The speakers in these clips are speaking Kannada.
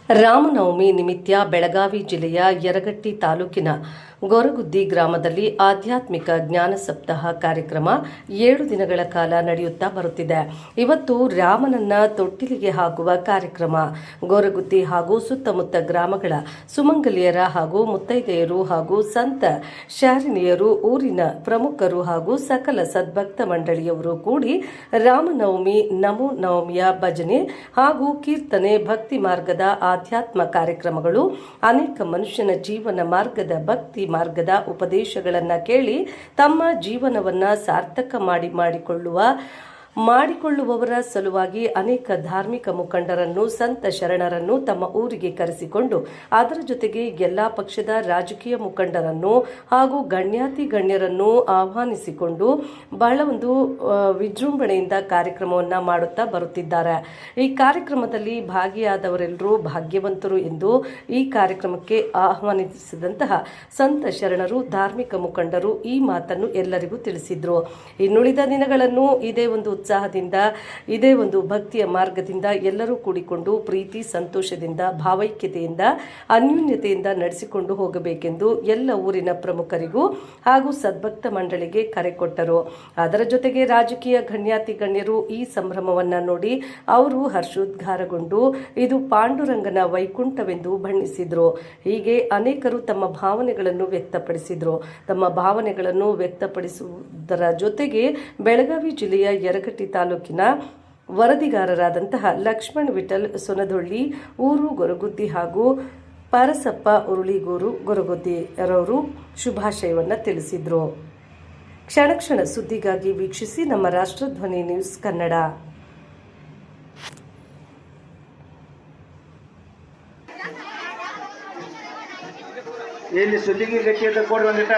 ರಾಮನವಮಿ ನಿಮಿತ್ತ ಬೆಳಗಾವಿ ಜಿಲ್ಲೆಯ ಯರಗಟ್ಟಿ ತಾಲೂಕಿನ ಗೊರಗುದ್ದಿ ಗ್ರಾಮದಲ್ಲಿ ಆಧ್ಯಾತ್ಮಿಕ ಜ್ಞಾನ ಸಪ್ತಾಹ ಕಾರ್ಯಕ್ರಮ 7 ದಿನಗಳ ಕಾಲ ನಡೆಯುತ್ತಾ ಬರುತ್ತಿದೆ. ಇವತ್ತು ರಾಮನನ್ನ ತೊಟ್ಟಿಲಿಗೆ ಹಾಕುವ ಕಾರ್ಯಕ್ರಮ. ಗೊರಗುದ್ದಿ ಹಾಗೂ ಸುತ್ತಮುತ್ತ ಗ್ರಾಮಗಳ ಸುಮಂಗಲಿಯರ ಹಾಗೂ ಮುತ್ತೈದೆಯರು ಹಾಗೂ ಸಂತ ಶಾರಿಣಿಯರು, ಊರಿನ ಪ್ರಮುಖರು ಹಾಗೂ ಸಕಲ ಸದ್ಭಕ್ತ ಮಂಡಳಿಯವರು ಕೂಡಿ ರಾಮನವಮಿ, ನಮೋ ನವಮಿಯ ಭಜನೆ ಹಾಗೂ ಕೀರ್ತನೆ, ಭಕ್ತಿ ಮಾರ್ಗದ ಆಧ್ಯಾತ್ಮ ಕಾರ್ಯಕ್ರಮಗಳು, ಅನೇಕ ಮನುಷ್ಯನ ಜೀವನ ಮಾರ್ಗದ ಭಕ್ತಿ ಮಾರ್ಗದ ಉಪದೇಶಗಳನ್ನು ಕೇಳಿ ತಮ್ಮ ಜೀವನವನ್ನು ಸಾರ್ಥಕ ಮಾಡಿಕೊಳ್ಳುವವರ ಸಲುವಾಗಿ ಅನೇಕ ಧಾರ್ಮಿಕ ಮುಖಂಡರನ್ನು, ಸಂತ ಶರಣರನ್ನು ತಮ್ಮ ಊರಿಗೆ ಕರೆಸಿಕೊಂಡು ಅದರ ಜೊತೆಗೆ ಎಲ್ಲ ಪಕ್ಷದ ರಾಜಕೀಯ ಮುಖಂಡರನ್ನು ಹಾಗೂ ಗಣ್ಯರನ್ನು ಆಹ್ವಾನಿಸಿಕೊಂಡು ಬಹಳ ಒಂದು ವಿಜೃಂಭಣೆಯಿಂದ ಕಾರ್ಯಕ್ರಮವನ್ನು ಮಾಡುತ್ತಾ ಬರುತ್ತಿದ್ದಾರೆ. ಈ ಕಾರ್ಯಕ್ರಮದಲ್ಲಿ ಭಾಗಿಯಾದವರೆಲ್ಲರೂ ಭಾಗ್ಯವಂತರು ಎಂದು ಈ ಕಾರ್ಯಕ್ರಮಕ್ಕೆ ಆಹ್ವಾನಿಸಿದಂತಹ ಸಂತ ಶರಣರು, ಧಾರ್ಮಿಕ ಮುಖಂಡರು ಈ ಮಾತನ್ನು ಎಲ್ಲರಿಗೂ ತಿಳಿಸಿದ್ರು. ಇನ್ನುಳಿದ ದಿನಗಳನ್ನು ಇದೇ ಒಂದು ಉತ್ಸಾಹದಿಂದ, ಇದೇ ಒಂದು ಭಕ್ತಿಯ ಮಾರ್ಗದಿಂದ ಎಲ್ಲರೂ ಕೂಡಿಕೊಂಡು ಪ್ರೀತಿ, ಸಂತೋಷದಿಂದ, ಭಾವೈಕ್ಯತೆಯಿಂದ, ಅನ್ಯೋನ್ಯತೆಯಿಂದ ನಡೆಸಿಕೊಂಡು ಹೋಗಬೇಕೆಂದು ಎಲ್ಲ ಊರಿನ ಪ್ರಮುಖರಿಗೂ ಹಾಗೂ ಸದ್ಭಕ್ತ ಮಂಡಳಿಗೆ ಕರೆ ಕೊಟ್ಟರು. ಅದರ ಜೊತೆಗೆ ರಾಜಕೀಯ ಗಣ್ಯರು ಈ ಸಂಭ್ರಮವನ್ನು ನೋಡಿ ಅವರು ಹರ್ಷೋದ್ಗಾರಗೊಂಡು ಇದು ಪಾಂಡುರಂಗನ ವೈಕುಂಠವೆಂದು ಬಣ್ಣಿಸಿದ್ರು. ಹೀಗೆ ಅನೇಕರು ತಮ್ಮ ಭಾವನೆಗಳನ್ನು ವ್ಯಕ್ತಪಡಿಸಿದ್ರು. ತಮ್ಮ ಭಾವನೆಗಳನ್ನು ವ್ಯಕ್ತಪಡಿಸುವುದರ ಜೊತೆಗೆ ಬೆಳಗಾವಿ ಜಿಲ್ಲೆಯ ಯರಗಟ್ಟಿ ತಾಲೂಕಿನ ವರದಿಗಾರರಾದಂತಹ ಲಕ್ಷ್ಮಣ್ ವಿಠಲ್ ಸೊನದೊಳ್ಳಿ, ಊರು ಗೊರಗುದ್ದಿ ಹಾಗೂ ಪರಸಪ್ಪ ಉರುಳಿಗೂರು ಗೊರಗುದ್ದಿರವರು ಶುಭಾಶಯವನ್ನು ತಿಳಿಸಿದರು. ಕ್ಷಣ ಸುದ್ದಿಗಾಗಿ ವೀಕ್ಷಿಸಿ ನಮ್ಮ ರಾಷ್ಟ್ರಧ್ವನಿ ನ್ಯೂಸ್ ಕನ್ನಡ. ಇಲ್ಲಿ ಸುದ್ದಿಗೆ ಗಟ್ಟಿಯಿಂದ ಕೊಡಿ ಒಂದಿಟ.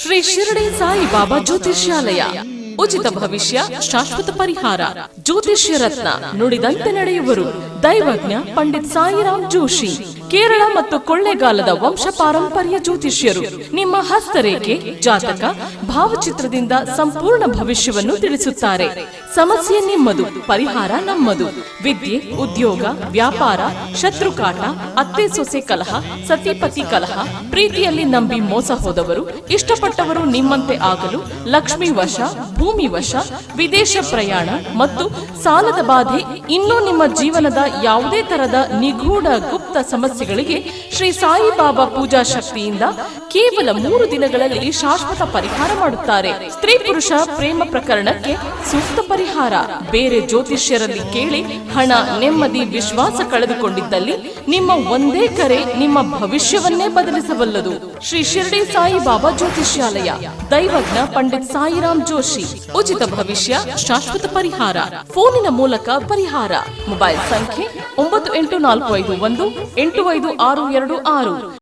ಶ್ರೀ ಶಿರಡಿ ಸಾಯಿ ಬಾಬಾ ಜ್ಯೋತಿಷ್ಯಾಲಯ. ಉಚಿತ ಭವಿಷ್ಯ, ಶಾಶ್ವತ ಪರಿಹಾರ. ಜ್ಯೋತಿಷ್ಯ ರತ್ನ ನುಡಿದಂತೆ ನಡೆಯುವರು. ದೈವಜ್ಞ ಪಂಡಿತ್ ಸಾಯಿರಾಮ್ ಜೋಶಿ. ಕೇರಳ ಮತ್ತು ಕೊಳ್ಳೇಗಾಲದ ವಂಶ ಪಾರಂಪರ್ಯ ಜ್ಯೋತಿಷ್ಯರು. ನಿಮ್ಮ ಹಸ್ತರೇಖೆ, ಜಾತಕ, ಭಾವಚಿತ್ರದಿಂದ ಸಂಪೂರ್ಣ ಭವಿಷ್ಯವನ್ನು ತಿಳಿಸುತ್ತಾರೆ. ಸಮಸ್ಯೆ ನಿಮ್ಮದು, ಪರಿಹಾರ ನಮ್ಮದು. ವಿದ್ಯೆ, ಉದ್ಯೋಗ, ವ್ಯಾಪಾರ, ಶತ್ರುಕಾಟ, ಅತ್ತೆ ಸೊಸೆ ಕಲಹ, ಸತಿಪತಿ ಕಲಹ, ಪ್ರೀತಿಯಲ್ಲಿ ನಂಬಿ ಮೋಸ ಹೋದವರು, ಇಷ್ಟಪಟ್ಟವರು ನಿಮ್ಮಂತೆ ಆಗಲು, ಲಕ್ಷ್ಮೀ ವಶ, ಭೂಮಿ ವಶ, ವಿದೇಶ ಪ್ರಯಾಣ ಮತ್ತು ಸಾಲದ ಬಾಧೆ, ಇನ್ನೂ ನಿಮ್ಮ ಜೀವನದ ಯಾವುದೇ ತರದ ನಿಗೂಢ ಗುಪ್ತ ಸಮಸ್ಯೆಗಳಿಗೆ ಶ್ರೀ ಸಾಯಿಬಾಬಾ ಪೂಜಾ ಶಕ್ತಿಯಿಂದ ಕೇವಲ 3 ದಿನಗಳಲ್ಲಿ ಶಾಶ್ವತ ಪರಿಹಾರ ಮಾಡುತ್ತಾರೆ. ಸ್ತ್ರೀ ಪುರುಷ ಪ್ರೇಮ ಪ್ರಕರಣಕ್ಕೆ ಸೂಕ್ತ ಪರಿಹಾರ. ಬೇರೆ ಜ್ಯೋತಿಷ್ಯರಲ್ಲಿ ಕೇಳಿ ಹಣ, ನೆಮ್ಮದಿ, ವಿಶ್ವಾಸ ಕಳೆದುಕೊಂಡಿದ್ದಲ್ಲಿ ನಿಮ್ಮ ಒಂದೇ ಕರೆ ನಿಮ್ಮ ಭವಿಷ್ಯವನ್ನೇ ಬದಲಿಸಬಲ್ಲದು. ಶ್ರೀ ಶಿರಡಿ ಸಾಯಿಬಾಬಾ ಜ್ಯೋತಿಷ್ಯಾಲಯ, ದೈವಜ್ಞ ಪಂಡಿತ್ ಸಾಯಿರಾಮ್ ಜೋಶಿ. ಉಚಿತ ಭವಿಷ್ಯ, ಶಾಶ್ವತ ಪರಿಹಾರ. ಫೋನಿನ ಮೂಲಕ ಪರಿಹಾರ. ಮೊಬೈಲ್ ಸಂಖ್ಯೆ 9845185626.